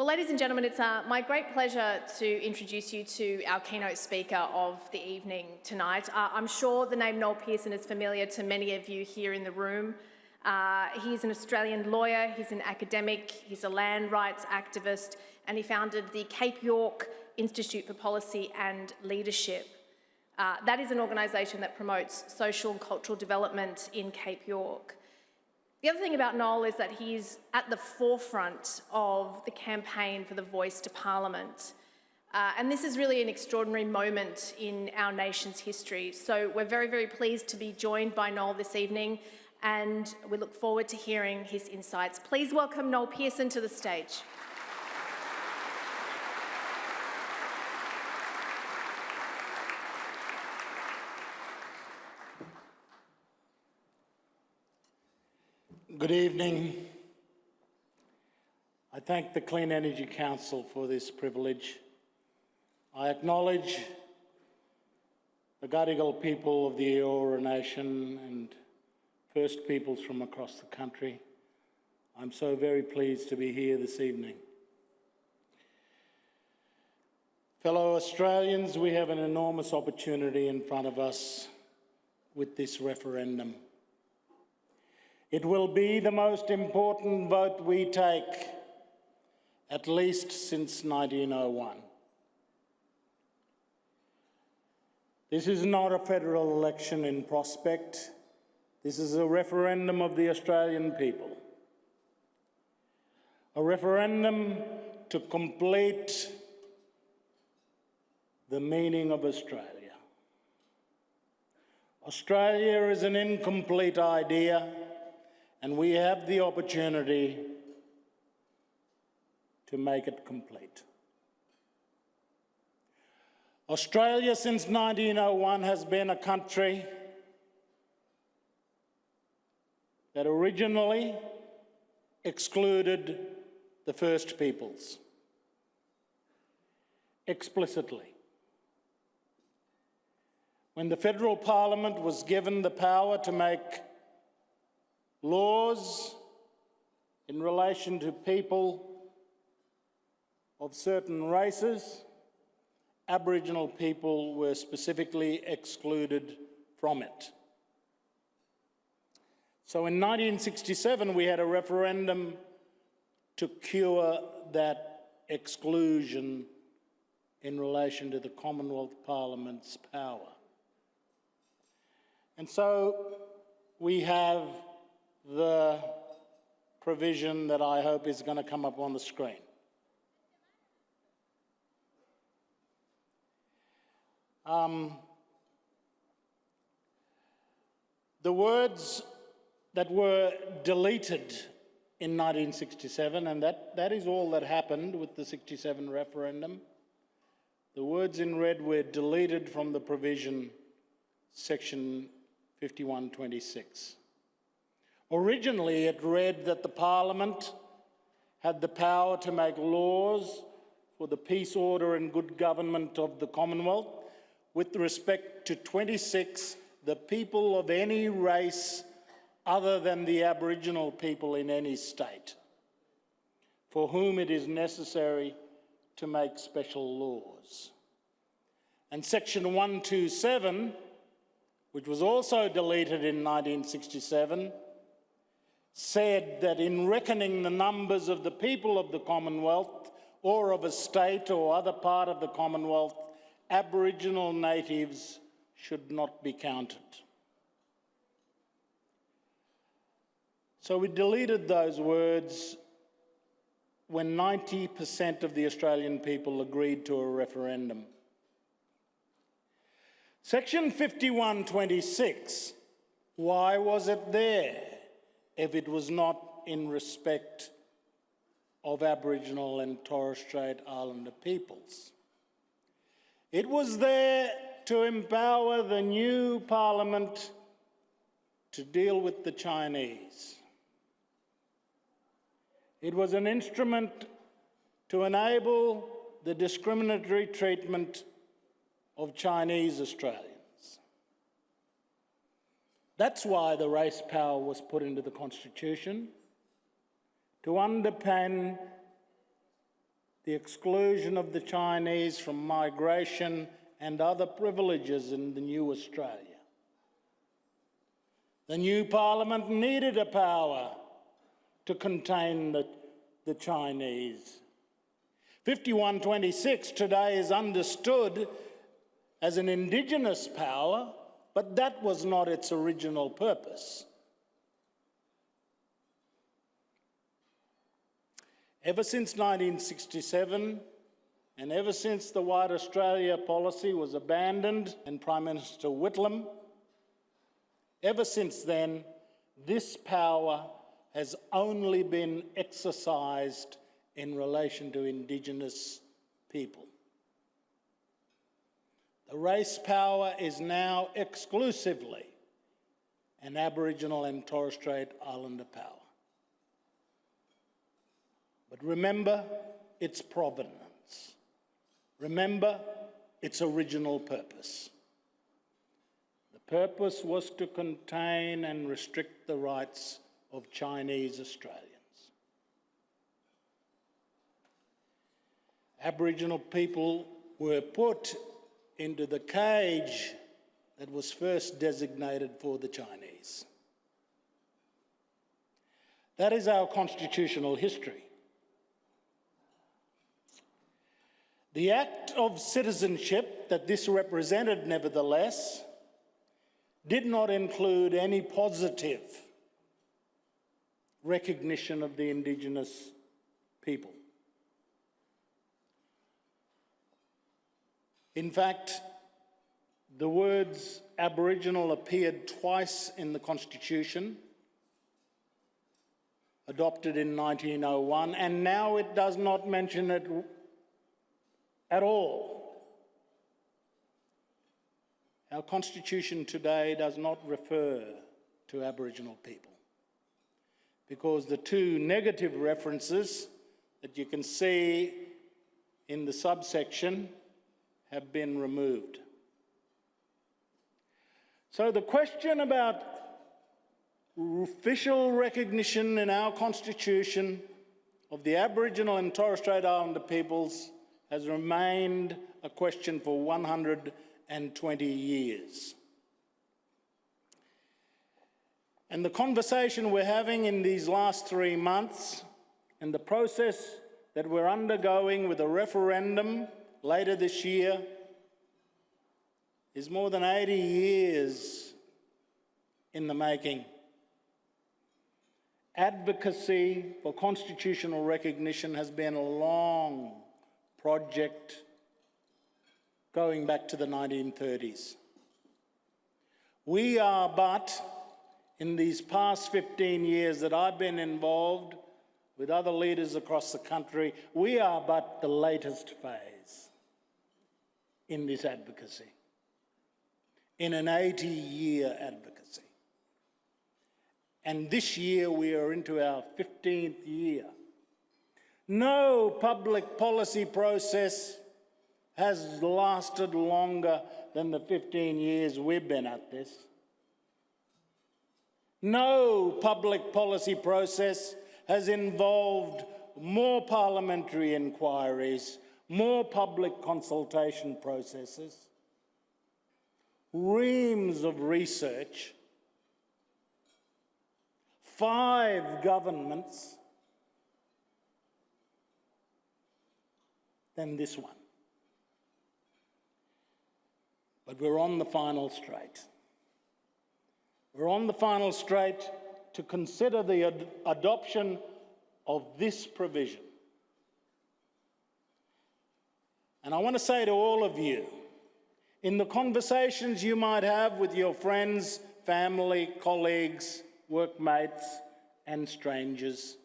Well, ladies and gentlemen, it's my great pleasure to introduce you to our keynote speaker of the evening tonight. I'm sure the name Noel Pearson is familiar to many of you here in the room. He's an Australian lawyer, he's an academic, he's a land rights activist, and he founded the Cape York Institute for Policy and Leadership. That is an organisation that promotes social and cultural development in Cape York. The other thing about Noel is that he's at the forefront of the campaign for the voice to Parliament. And this is really an extraordinary moment in our nation's history. So we're very, very pleased to be joined by Noel this evening, and we look forward to hearing his insights. Please welcome Noel Pearson to the stage. Good evening. I thank the Clean Energy Council for this privilege. I acknowledge the Gadigal people of the Eora Nation and First Peoples from across the country. I'm so very pleased to be here this evening. Fellow Australians, we have an enormous opportunity in front of us with this referendum. It will be the most important vote we take, at least since 1901. This is not a federal election in prospect. This is a referendum of the Australian people. A referendum to complete the meaning of Australia. Australia is an incomplete idea, and we have the opportunity to make it complete. Australia since 1901 has been a country that originally excluded the First Peoples, explicitly. When the federal parliament was given the power to make laws in relation to people of certain races, Aboriginal people were specifically excluded from it. So in 1967, we had a referendum to cure that exclusion in relation to the Commonwealth Parliament's power. And so we have the provision that I hope is going to come up on the screen. The words that were deleted in 1967, and that is all that happened with the 67 referendum, the words in red were deleted from the provision, section 5126. Originally, it read that the Parliament had the power to make laws for the peace, order and good government of the Commonwealth with respect to 26, the people of any race other than the Aboriginal people in any state, for whom it is necessary to make special laws. And section 127, which was also deleted in 1967, said that in reckoning the numbers of the people of the Commonwealth or of a state or other part of the Commonwealth, Aboriginal natives should not be counted. So we deleted those words when 90% of the Australian people agreed to a referendum. Section 5126, why was it there if it was not in respect of Aboriginal and Torres Strait Islander peoples? It was there to empower the new Parliament to deal with the Chinese. It was an instrument to enable the discriminatory treatment of Chinese Australians. That's why the race power was put into the Constitution, to underpin the exclusion of the Chinese from migration and other privileges in the new Australia. The new Parliament needed a power to contain the Chinese. 5126 today is understood as an Indigenous power, but that was not its original purpose. Ever since 1967, and ever since the White Australia policy was abandoned and Prime Minister Whitlam, ever since then, this power has only been exercised in relation to Indigenous people. The race power is now exclusively an Aboriginal and Torres Strait Islander power. But remember its provenance. Remember its original purpose. The purpose was to contain and restrict the rights of Chinese Australians. Aboriginal people were put into the cage that was first designated for the Chinese. That is our constitutional history. The act of citizenship that this represented, nevertheless, did not include any positive recognition of the Indigenous people. In fact, the words Aboriginal appeared twice in the Constitution, adopted in 1901, and now it does not mention it at all. Our Constitution today does not refer to Aboriginal people because the two negative references that you can see in the subsection have been removed. So the question about official recognition in our Constitution of the Aboriginal and Torres Strait Islander peoples has remained a question for 120 years. And the conversation we're having in these last 3 months and the process that we're undergoing with a referendum later this year is more than 80 years in the making. Advocacy for constitutional recognition has been a long project going back to the 1930s. We are but, in these past 15 years that I've been involved with other leaders across the country, we are but the latest phase in this advocacy, in an 80-year advocacy. And this year we are into our 15th year. No public policy process has lasted longer than the 15 years we've been at this. No public policy process has involved more parliamentary inquiries, more public consultation processes, reams of research, 5 governments than this one. But we're on the final straight. We're on the final straight to consider the adoption of this provision. And I want to say to all of you, in the conversations you might have with your friends, family, colleagues, workmates, and strangers,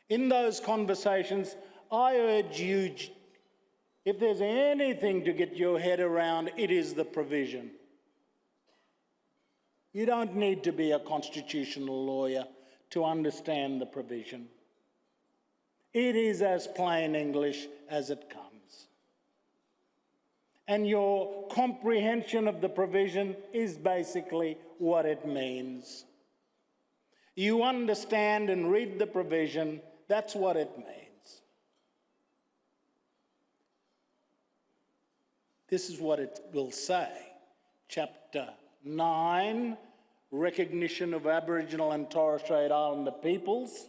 in those conversations, I urge you, if there's anything to get your head around, it is the provision. You don't need to be a constitutional lawyer to understand the provision. It is as plain English as it comes. And your comprehension of the provision is basically what it means. You understand and read the provision, that's what it means. this is what it will say. Chapter 9, Recognition of Aboriginal and Torres Strait Islander Peoples.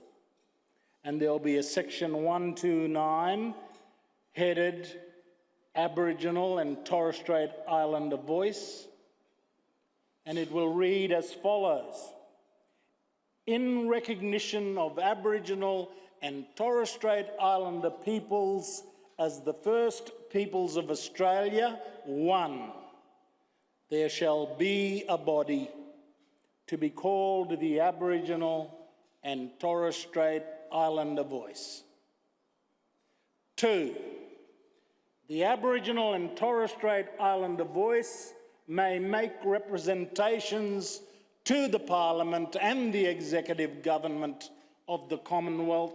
And there'll be a section 129 headed Aboriginal and Torres Strait Islander Voice. And it will read as follows. In recognition of Aboriginal and Torres Strait Islander peoples as the first peoples of Australia, 1, there shall be a body to be called the Aboriginal and Torres Strait Islander Voice. 2, the Aboriginal and Torres Strait Islander Voice may make representations to the Parliament and the Executive Government of the Commonwealth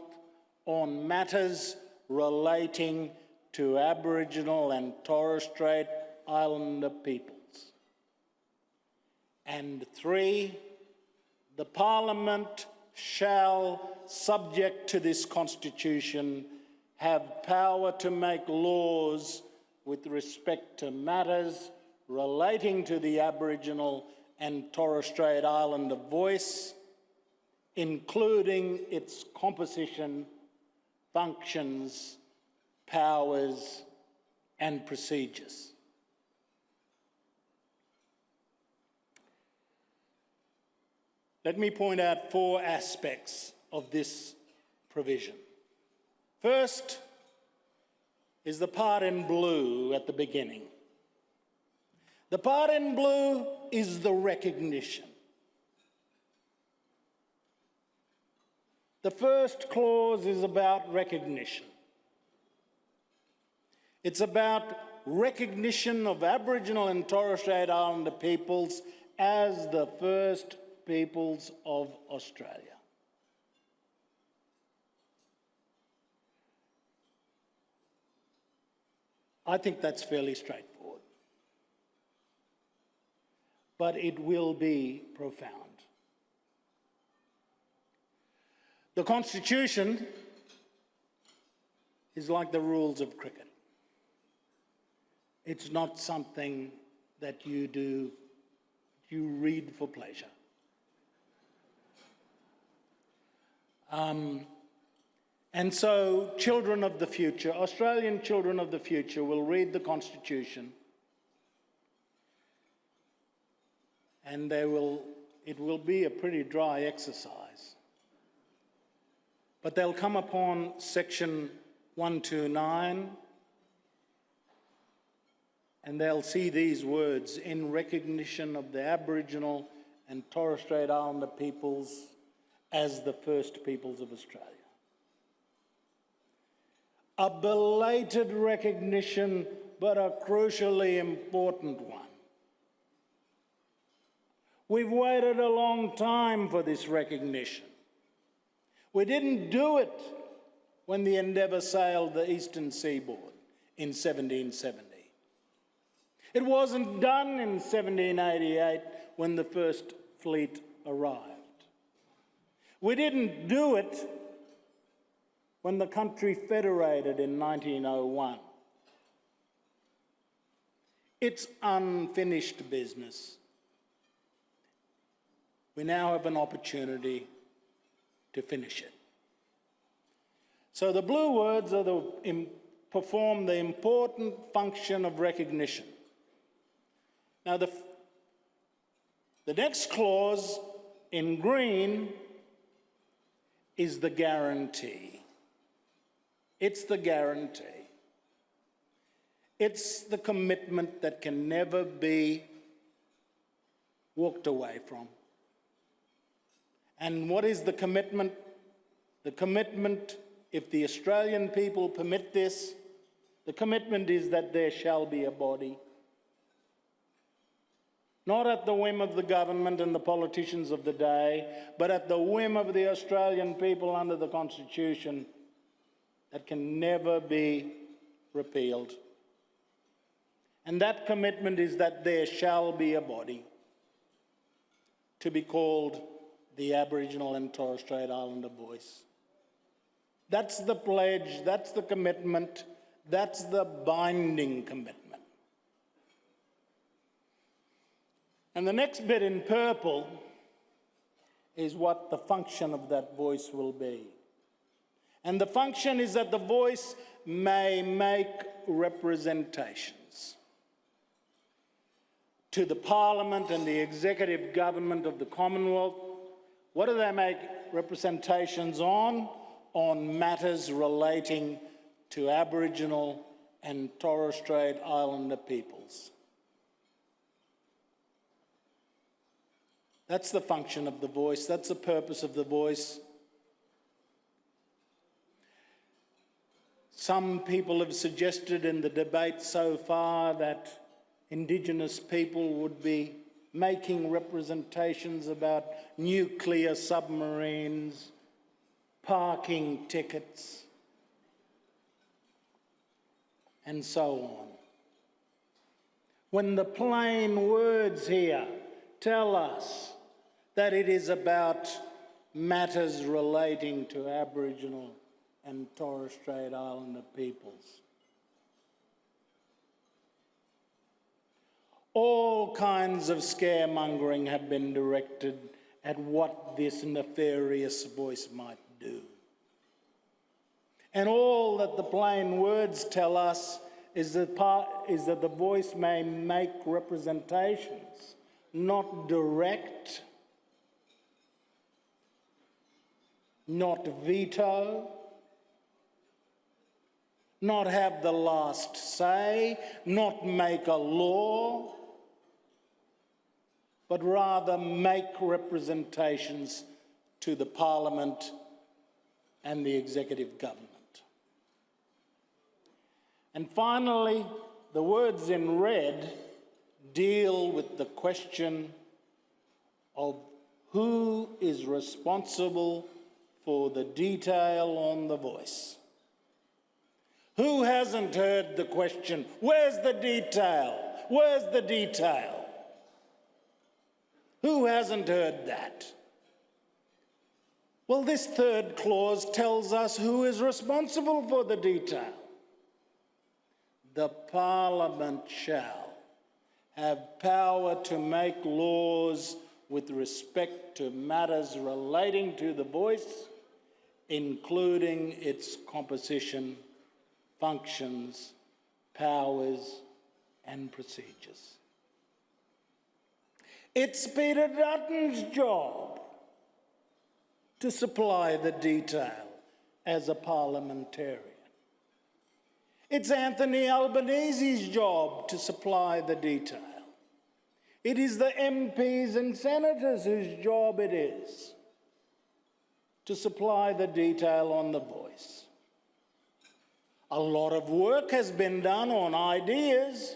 on matters relating to Aboriginal and Torres Strait Islander peoples. And 3, the Parliament shall, subject to this Constitution, have power to make laws with respect to matters relating to the Aboriginal and Torres Strait Islander voice, including its composition, functions, powers, and procedures. Let me point out 4 aspects of this provision. First is the part in blue at the beginning. The part in blue is the recognition. The first clause is about recognition. It's about recognition of Aboriginal and Torres Strait Islander peoples as the first peoples of Australia. I think that's fairly straightforward. But it will be profound. The Constitution is like the rules of cricket. It's not something that you read for pleasure. And so children of the future, Australian children of the future, will read the Constitution and it will be a pretty dry exercise. But they'll come upon section 129 and they'll see these words, in recognition of the Aboriginal and Torres Strait Islander peoples as the first peoples of Australia. A belated recognition, but a crucially important one. We've waited a long time for this recognition. We didn't do it when the Endeavour sailed the eastern seaboard in 1770. It wasn't done in 1788 when the first fleet arrived. We didn't do it when the country federated in 1901. It's unfinished business. We now have an opportunity to finish it. So the blue words perform the important function of recognition. Now the next clause in green is the guarantee. It's the guarantee. It's the commitment that can never be walked away from. And what is the commitment? The commitment, if the Australian people permit this, the commitment is that there shall be a body. Not at the whim of the government and the politicians of the day, but at the whim of the Australian people under the Constitution that can never be repealed. And that commitment is that there shall be a body to be called the Aboriginal and Torres Strait Islander voice. That's the pledge, that's the commitment, that's the binding commitment. And the next bit in purple is what the function of that voice will be. And the function is that the voice may make representations to the Parliament and the executive government of the Commonwealth. What do they make representations on? On matters relating to Aboriginal and Torres Strait Islander peoples. That's the function of the voice. That's the purpose of the voice. Some people have suggested in the debate so far that Indigenous people would be making representations about nuclear submarines, parking tickets, and so on. When the plain words here tell us that it is about matters relating to Aboriginal and Torres Strait Islander peoples. All kinds of scaremongering have been directed at what this nefarious voice might do. And all that the plain words tell us is that the voice may make representations, not direct, not veto, not have the last say, not make a law, but rather make representations to the Parliament and the executive government. And finally, the words in red deal with the question of who is responsible for the detail on the voice. Who hasn't heard the question, where's the detail? Where's the detail? Who hasn't heard that? Well, this third clause tells us who is responsible for the detail. The Parliament shall have power to make laws with respect to matters relating to the voice, including its composition, functions, powers, and procedures. It's Peter Dutton's job to supply the detail as a parliamentarian. It's Anthony Albanese's job to supply the detail. It is the MPs and senators whose job it is to supply the detail on the voice. A lot of work has been done on ideas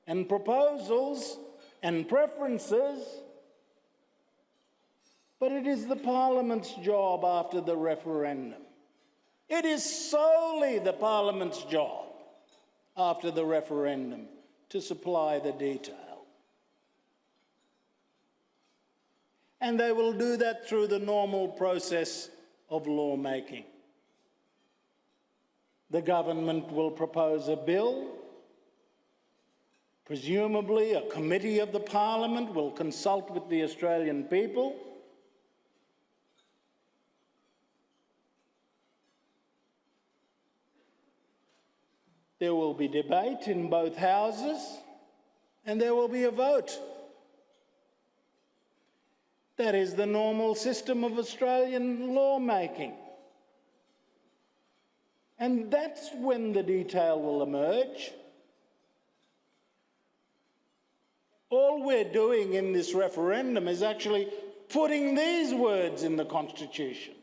and proposals and preferences, but it is the Parliament's job after the referendum. It is solely the Parliament's job after the referendum to supply the detail. And they will do that through the normal process of lawmaking. The government will propose a bill. Presumably, a committee of the Parliament will consult with the Australian people. There will be debate in both houses, and there will be a vote. That is the normal system of Australian lawmaking. And that's when the detail will emerge. All we're doing in this referendum is actually putting these words in the Constitution,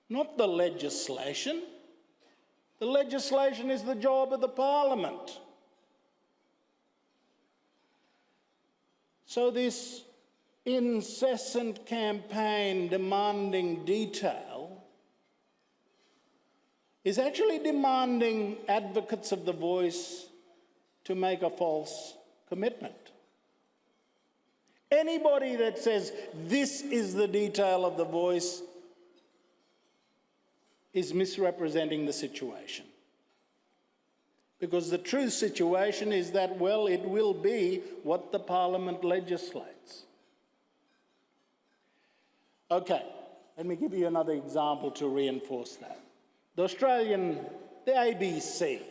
not the legislation. The legislation is the job of the Parliament. So this incessant campaign demanding detail is actually demanding advocates of the voice to make a false commitment. Anybody that says this is the detail of the voice is misrepresenting the situation. Because the true situation is that, well, it will be what the Parliament legislates. Okay, let me give you another example to reinforce that. The ABC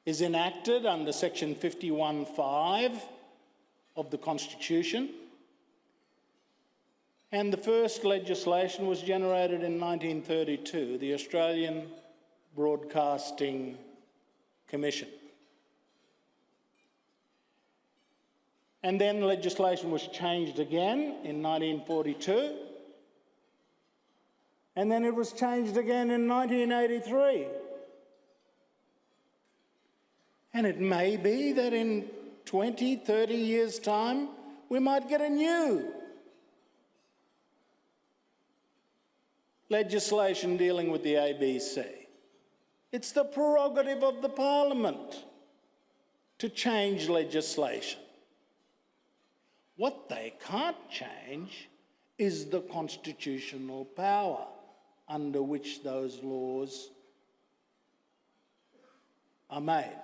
is enacted under section 51(5) of the Constitution, and the first legislation was generated in 1932, the Australian Broadcasting Commission. And then legislation was changed again in 1942, and then it was changed again in 1983. And it may be that in 20, 30 years' time, we might get a new legislation dealing with the ABC. It's the prerogative of the Parliament to change legislation. What they can't change is the constitutional power under which those laws are made.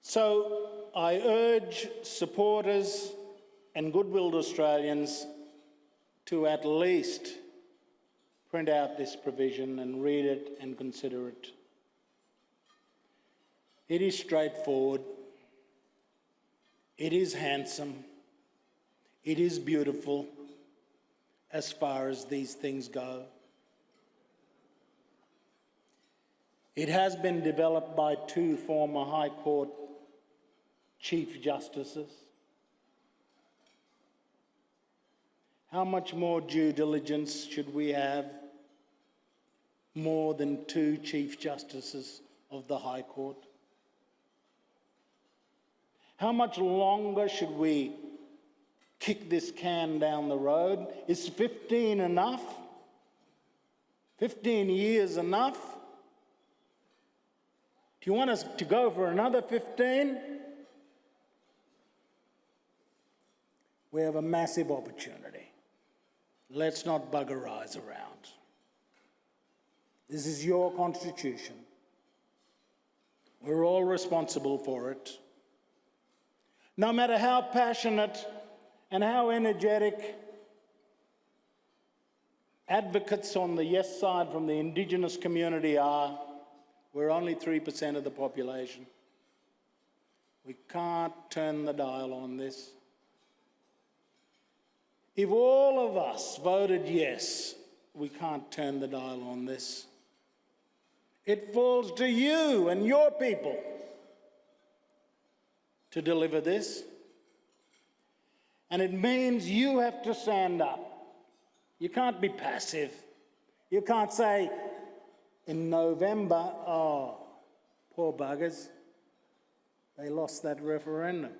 So I urge supporters and good-willed Australians to at least print out this provision and read it and consider it. It is straightforward. It is handsome. It is beautiful as far as these things go. It has been developed by two former High Court Chief Justices. How much more due diligence should we have? More than two Chief Justices of the High Court? How much longer should we kick this can down the road? Is 15 enough? 15 years enough? Do you want us to go for another 15? We have a massive opportunity. Let's not bugger-eyes around. This is your constitution. We're all responsible for it. No matter how passionate and how energetic advocates on the yes side from the Indigenous community are, we're only 3% of the population. We can't turn the dial on this. If all of us voted yes, we can't turn the dial on this. It falls to you and your people to deliver this. And it means you have to stand up. You can't be passive. You can't say, in November, oh, poor buggers, they lost that referendum.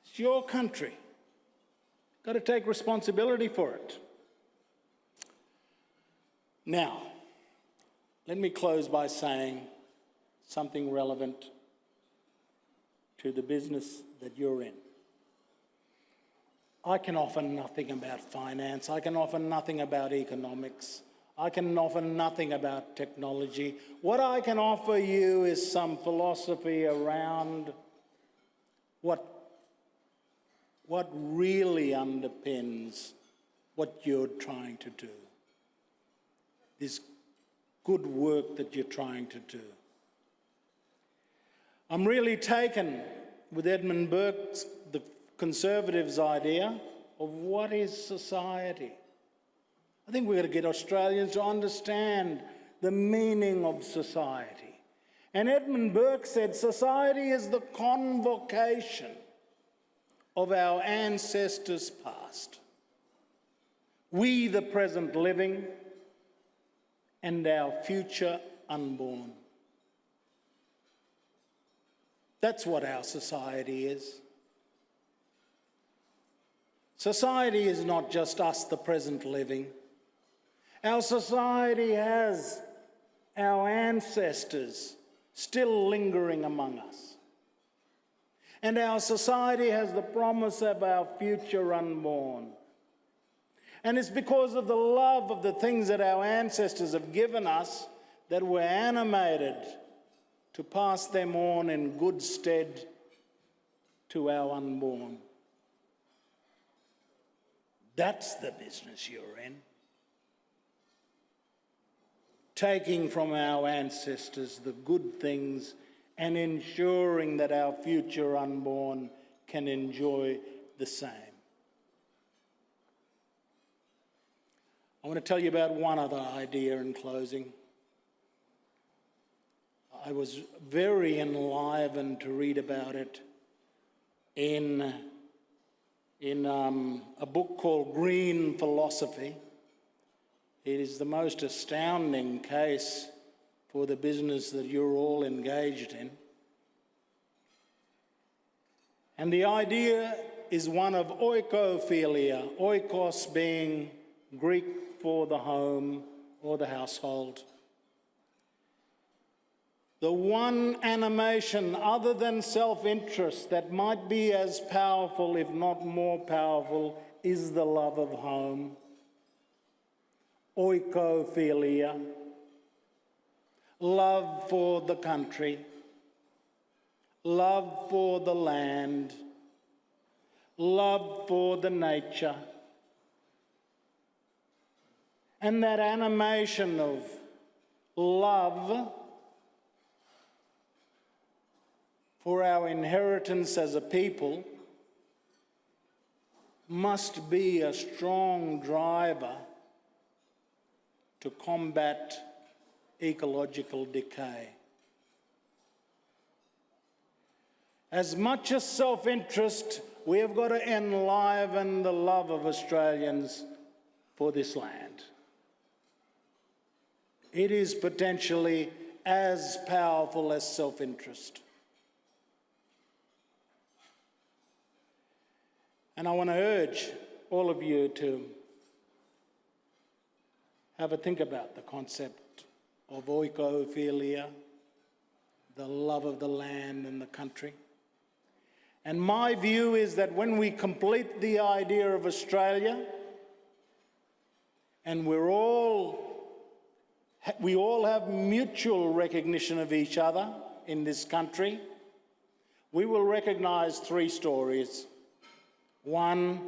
It's your country. Got to take responsibility for it. Now, let me close by saying something relevant to the business that you're in. I can offer nothing about finance. I can offer nothing about economics. I can offer nothing about technology. What I can offer you is some philosophy around what really underpins what you're trying to do, this good work that you're trying to do. I'm really taken with Edmund Burke's, the Conservatives' idea of what is society. I think we've got to get Australians to understand the meaning of society. And Edmund Burke said society is the convocation of our ancestors past, we the present living, and our future unborn. That's what our society is. Society is not just us, the present living. Our society has our ancestors still lingering among us. And our society has the promise of our future unborn. And it's because of the love of the things that our ancestors have given us that we're animated to pass them on in good stead to our unborn. That's the business you're in. Taking from our ancestors the good things and ensuring that our future unborn can enjoy the same. I want to tell you about one other idea in closing. I was very enlivened to read about it in a book called Green Philosophy. It is the most astounding case for the business that you're all engaged in. And the idea is one of oikophilia, oikos being Greek for the home or the household. The one animation other than self-interest that might be as powerful, if not more powerful, is the love of home. Oikophilia, love for the country, love for the land, love for the nature. And that animation of love for our inheritance as a people must be a strong driver to combat ecological decay. As much as self-interest, we have got to enliven the love of Australians for this land. It is potentially as powerful as self-interest. And I want to urge all of you to have a think about the concept of oikophilia, the love of the land and the country. And my view is that when we complete the idea of Australia, and we all have mutual recognition of each other in this country, we will recognise three stories. One,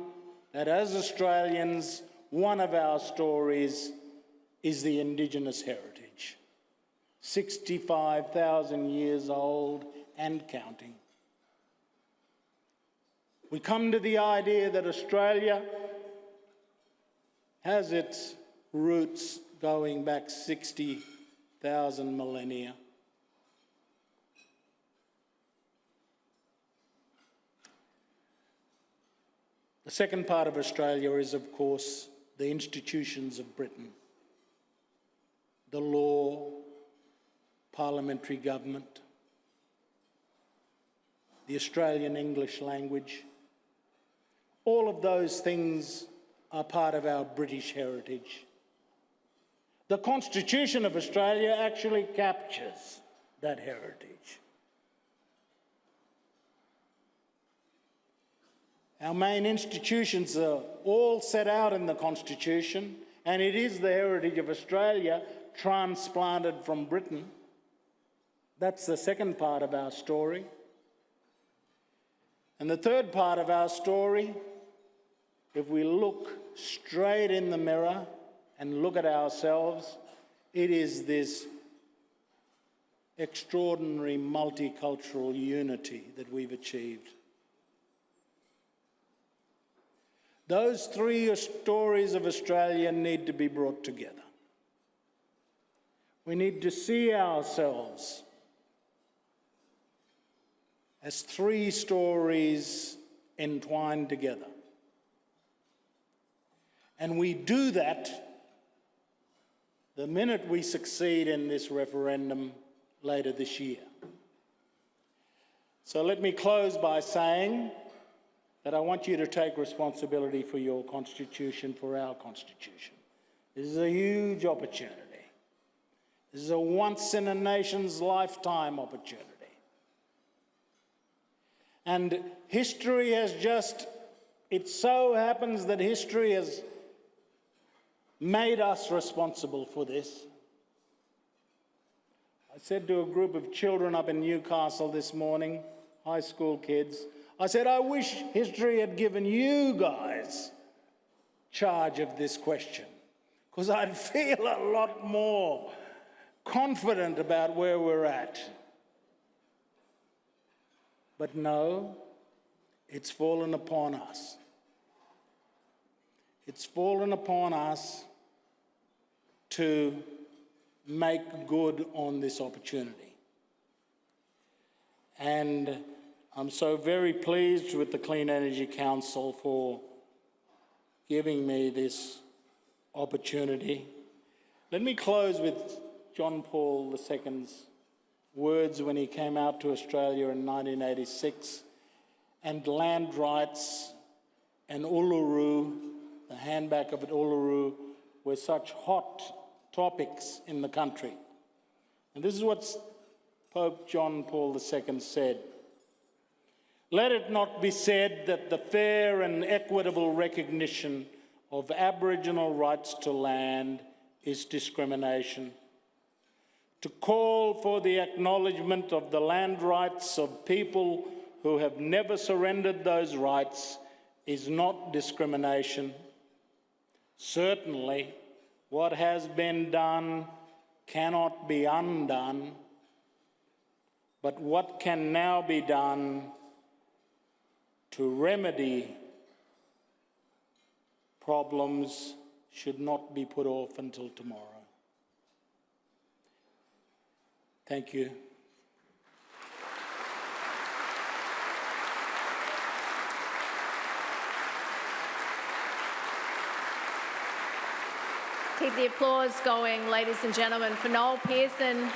that as Australians, one of our stories is the Indigenous heritage, 65,000 years old and counting. We come to the idea that Australia has its roots going back 60,000 millennia. The second part of Australia is, of course, the institutions of Britain. The law, parliamentary government, the Australian English language. All of those things are part of our British heritage. The Constitution of Australia actually captures that heritage. Our main institutions are all set out in the Constitution, and it is the heritage of Australia transplanted from Britain. That's the second part of our story. And the third part of our story, if we look straight in the mirror and look at ourselves, it is this extraordinary multicultural unity that we've achieved. Those three stories of Australia need to be brought together. We need to see ourselves as three stories entwined together. And we do that the minute we succeed in this referendum later this year. So let me close by saying that I want you to take responsibility for your constitution, for our constitution. This is a huge opportunity. This is a once-in-a-nation's lifetime opportunity. And history has it so happens that history has made us responsible for this. I said to a group of children up in Newcastle this morning, high school kids, I said, I wish history had given you guys charge of this question, because I'd feel a lot more confident about where we're at. But no, it's fallen upon us. It's fallen upon us to make good on this opportunity. And I'm so very pleased with the Clean Energy Council for giving me this opportunity. Let me close with John Paul II's words when he came out to Australia in 1986, and land rights and Uluru, the handback of Uluru, were such hot topics in the country. And this is what Pope John Paul II said. Let it not be said that the fair and equitable recognition of Aboriginal rights to land is discrimination. To call for the acknowledgement of the land rights of people who have never surrendered those rights is not discrimination. Certainly, what has been done cannot be undone, but what can now be done to remedy problems should not be put off until tomorrow. Thank you. Keep the applause going, ladies and gentlemen, for Noel Pearson.